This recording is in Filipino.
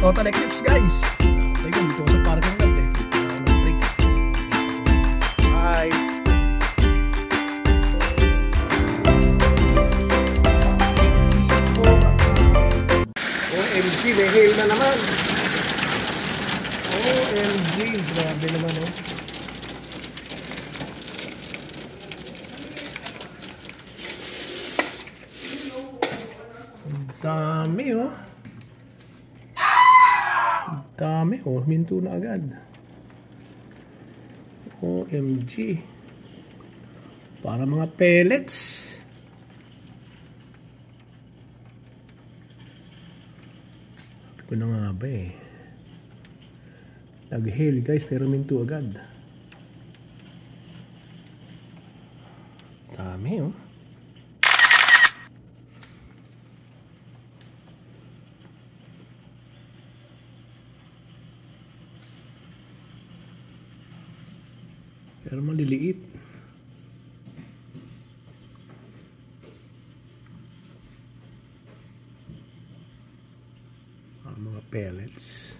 total eclipse guys. Teka, dito sa parking lot eh. Break. Bye. OMG, may hail na naman. OMG, grabe naman oh. Dami oh. Dami oh, minto na agad. OMG. Para mga pellets. Ito na nga ba eh. Nag-hail guys pero minto agad. Dami oh. Pero maliliit. Mga pellets.